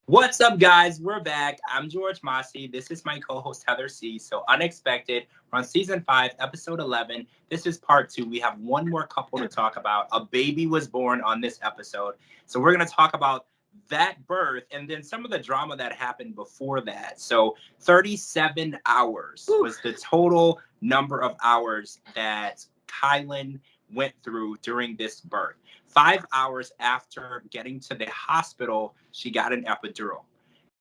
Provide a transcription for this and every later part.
What's up, guys? We're back. I'm George Mossey. This is my co-host Heather C. So unexpected. We're on season 5, episode 11. This is part 2. We have one more couple to talk about. A baby was born on this episode. So we're going to talk about that birth and then some of the drama that happened before that. So 37 hours was the total number of hours that Kylan went through during this birth. 5 hours after getting to the hospital, she got an epidural.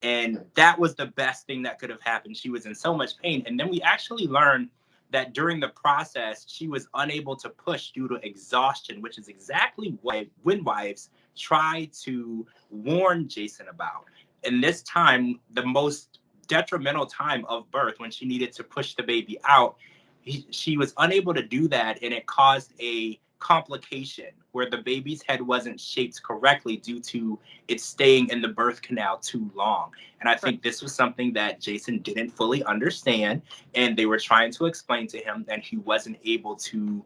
And that was the best thing that could have happened. She was in so much pain. And then we actually learned that during the process, she was unable to push due to exhaustion, which is exactly what midwives try to warn Jason about. And this time, the most detrimental time of birth, when she needed to push the baby out, she was unable to do that, and it caused a complication where the baby's head wasn't shaped correctly due to it staying in the birth canal too long. And I think this was something that Jason didn't fully understand, and they were trying to explain to him, and he wasn't able to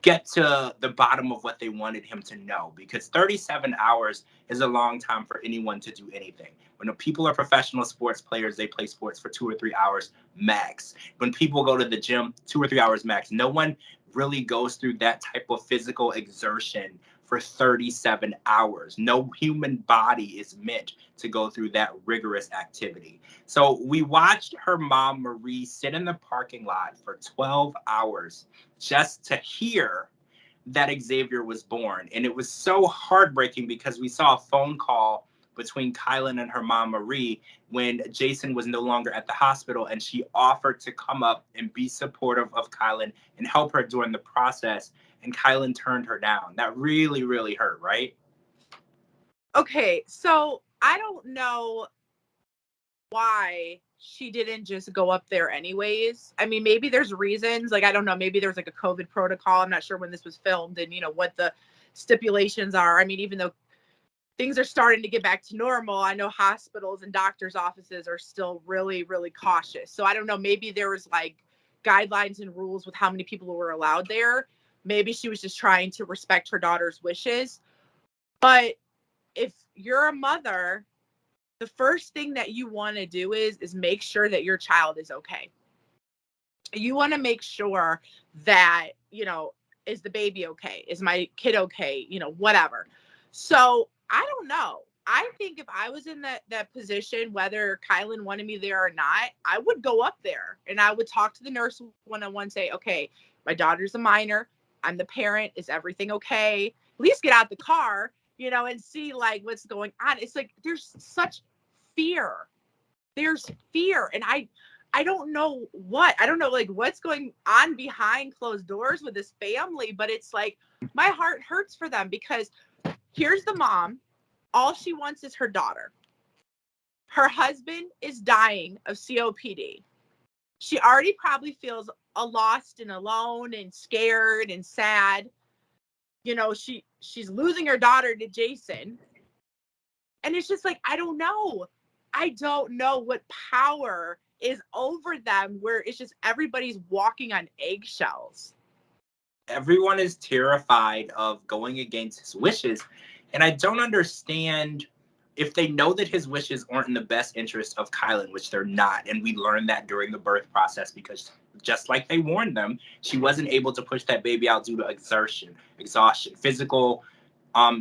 get to the bottom of what they wanted him to know, because 37 hours is a long time for anyone to do anything. When people are professional sports players, they play sports for 2 or 3 hours max. When people go to the gym, 2 or 3 hours max. No one really goes through that type of physical exertion for 37 hours. No human body is meant to go through that rigorous activity. So we watched her mom, Marie, sit in the parking lot for 12 hours just to hear that Xavier was born. And it was so heartbreaking because we saw a phone call between Kylan and her mom, Marie, when Jason was no longer at the hospital, and she offered to come up and be supportive of Kylan and help her during the process. And Kylan turned her down. That really, really hurt, right? Okay, so I don't know why she didn't just go up there anyways. I mean, maybe there's reasons. Like, I don't know. Maybe there's like a COVID protocol. I'm not sure when this was filmed and, what the stipulations are. I mean, even though things are starting to get back to normal, I know hospitals and doctors' offices are still really, really cautious. So I don't know. Maybe there was like guidelines and rules with how many people were allowed there. Maybe she was just trying to respect her daughter's wishes. But if you're a mother, the first thing that you want to do is make sure that your child is okay. You want to make sure that, is the baby okay? Is my kid okay? Whatever. So I don't know. I think if I was in that position, whether Kylan wanted me there or not, I would go up there and I would talk to the nurse one-on-one, say, okay, my daughter's a minor. I'm the parent. Is everything okay? At least get out the car, and see like what's going on. It's like there's such fear. There's fear. And I don't know I don't know like what's going on behind closed doors with this family, but it's like my heart hurts for them because here's the mom. All she wants is her daughter. Her husband is dying of COPD. She already probably feels lost and alone and scared and sad. She's losing her daughter to Jason. And it's just like, I don't know. I don't know what power is over them where it's just everybody's walking on eggshells. Everyone is terrified of going against his wishes. And I don't understand if they know that his wishes aren't in the best interest of Kylan, which they're not. And we learned that during the birth process because just like they warned them, she wasn't able to push that baby out due to exhaustion, physical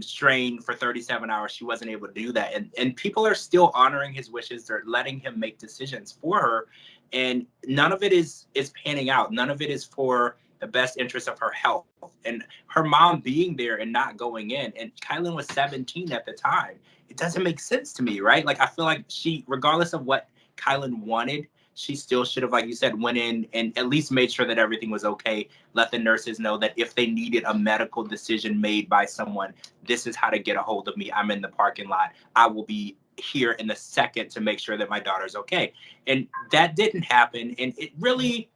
strain for 37 hours. She wasn't able to do that. And people are still honoring his wishes. They're letting him make decisions for her. And none of it is panning out. None of it is for the best interest of her health. And her mom being there and not going in. And Kylan was 17 at the time. It doesn't make sense to me, right? Like, I feel like she, regardless of what Kylan wanted, she still should have, like you said, went in and at least made sure that everything was okay. Let the nurses know that if they needed a medical decision made by someone, this is how to get a hold of me. I'm in the parking lot. I will be here in a second to make sure that my daughter's okay. And that didn't happen. And it really,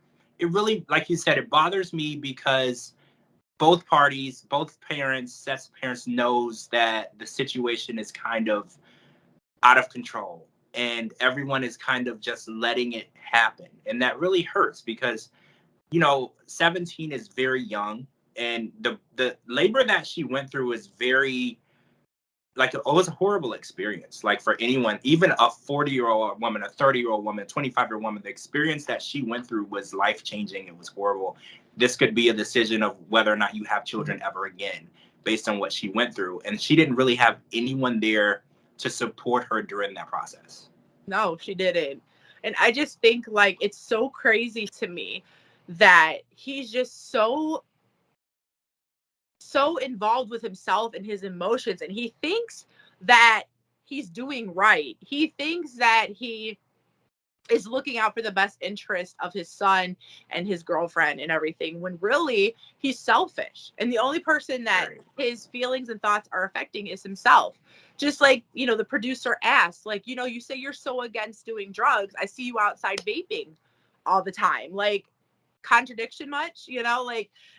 like you said, it bothers me because both parties, both parents, sets of parents knows that the situation is kind of out of control and everyone is kind of just letting it happen. And that really hurts because, 17 is very young, and the labor that she went through is very, like it was a horrible experience. Like for anyone, even a 40-year-old woman, a 30-year-old woman, 25-year-old woman, the experience that she went through was life-changing. It was horrible. This could be a decision of whether or not you have children ever again based on what she went through. And she didn't really have anyone there to support her during that process. No, she didn't. And I just think like it's so crazy to me that he's just so involved with himself and his emotions, and he thinks that he's doing right. He thinks that he is looking out for the best interest of his son and his girlfriend and everything, when really he's selfish. And the only person that his feelings and thoughts are affecting is himself. Just like, the producer asked, like, you say you're so against doing drugs. I see you outside vaping all the time. Like, contradiction much,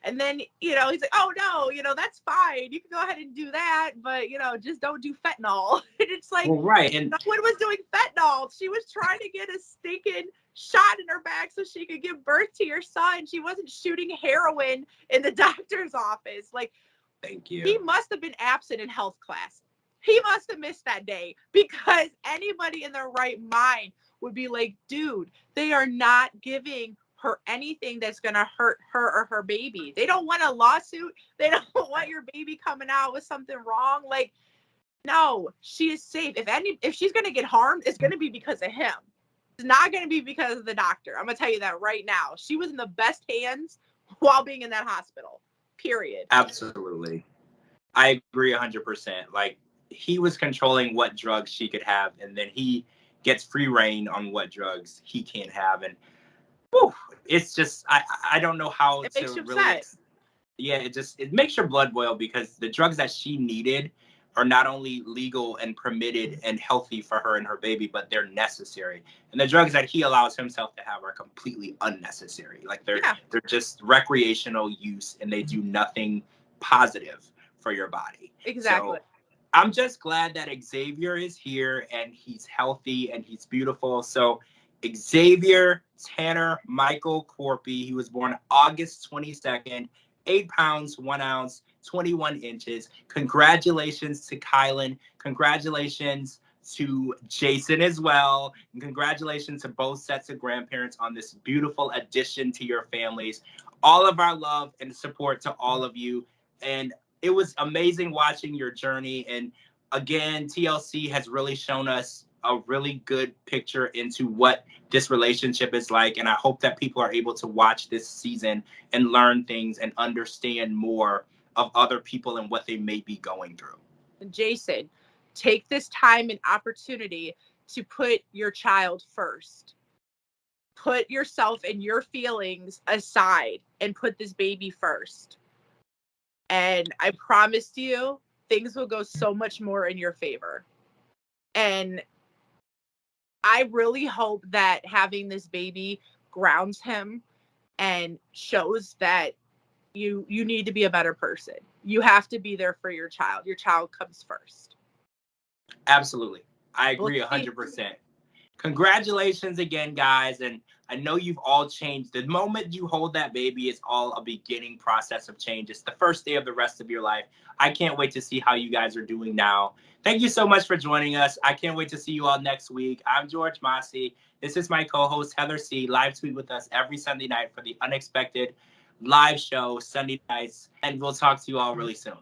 and then, he's like, oh no, that's fine. You can go ahead and do that, but, just don't do fentanyl. And it's like, well, right. And no one was doing fentanyl. She was trying to get a stinking shot in her back so she could give birth to your son. She wasn't shooting heroin in the doctor's office. Like, thank you. He must have been absent in health class. He must have missed that day, because anybody in their right mind would be like, dude, they are not giving her anything that's going to hurt her or her baby. They don't want a lawsuit. They don't want your baby coming out with something wrong. Like, no, she is safe. If she's going to get harmed, it's going to be because of him. It's not going to be because of the doctor. I'm going to tell you that right now. She was in the best hands while being in that hospital, period. Absolutely. I agree 100%. Like, he was controlling what drugs she could have, and then he gets free reign on what drugs he can't have. And whew, it's just, I don't know how it to makes you really, upset. Yeah, it makes your blood boil, because the drugs that she needed are not only legal and permitted and healthy for her and her baby, but they're necessary. And the drugs that he allows himself to have are completely unnecessary. Like they're just recreational use, and they do nothing positive for your body. Exactly. So I'm just glad that Xavier is here and he's healthy and he's beautiful. So Xavier Tanner Michael Corpy, he was born August 22nd, 8 pounds, 1 ounce, 21 inches. Congratulations to Kylan. Congratulations to Jason as well. And congratulations to both sets of grandparents on this beautiful addition to your families. All of our love and support to all of you. And it was amazing watching your journey. And again, TLC has really shown us a really good picture into what this relationship is like. And I hope that people are able to watch this season and learn things and understand more of other people and what they may be going through. Jason, take this time and opportunity to put your child first. Put yourself and your feelings aside and put this baby first. And I promised you, things will go so much more in your favor. And I really hope that having this baby grounds him and shows that you need to be a better person. You have to be there for your child. Your child comes first. Absolutely. I agree 100%. Congratulations again, guys. And I know you've all changed. The moment you hold that baby, it's all a beginning process of change. It's the first day of the rest of your life. I can't wait to see how you guys are doing now. Thank you so much for joining us. I can't wait to see you all next week. I'm George Mossey. This is my co-host, Heather C. Live tweet with us every Sunday night for the Unexpected live show, Sunday nights. And we'll talk to you all really soon.